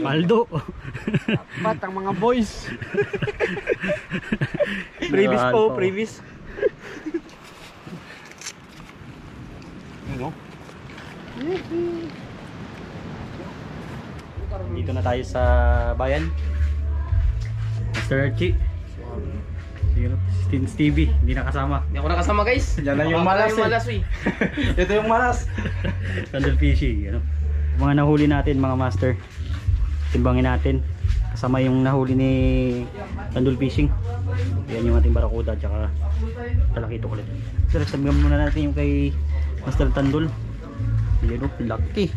Paldo. Pat ang mga boys. Previous po, previous. Ano? Dito na tayo sa bayan. Mr. Archie. Stevie, hindi nakasama. Hindi ako nakasama guys. Yan na yung malas eh. Ito yung malas. Sandal fishing, ano. Mga nahuli natin mga master. Timbangin natin. Kasama yung nahuli ni Sandal fishing. Yan yung ating barakuda tsaka talakito ulit. Sir, sabihan muna natin yung kay Master Tandul. Yan o, laki.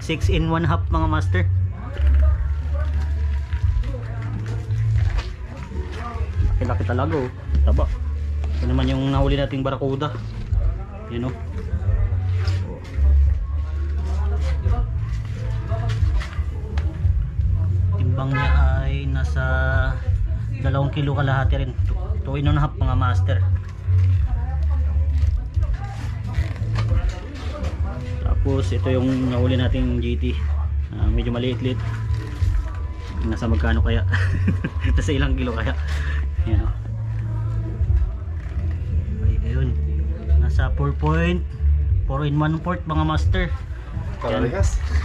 6 in 1 half mga master. Laki talaga oh. Taba. Ito naman yung nahuli nating barakuda. Yan oh. Timbang niya ay nasa 2 kilo kalahati rin. 2 in 1 half mga master. Tapos ito yung nahuli nating GT. Medyo maliit-liit. Nasa magkano kaya? Nasa ilang kilo kaya? Yan o. Ayun. Nasa 4 in 1/4 mga master. Paralikas.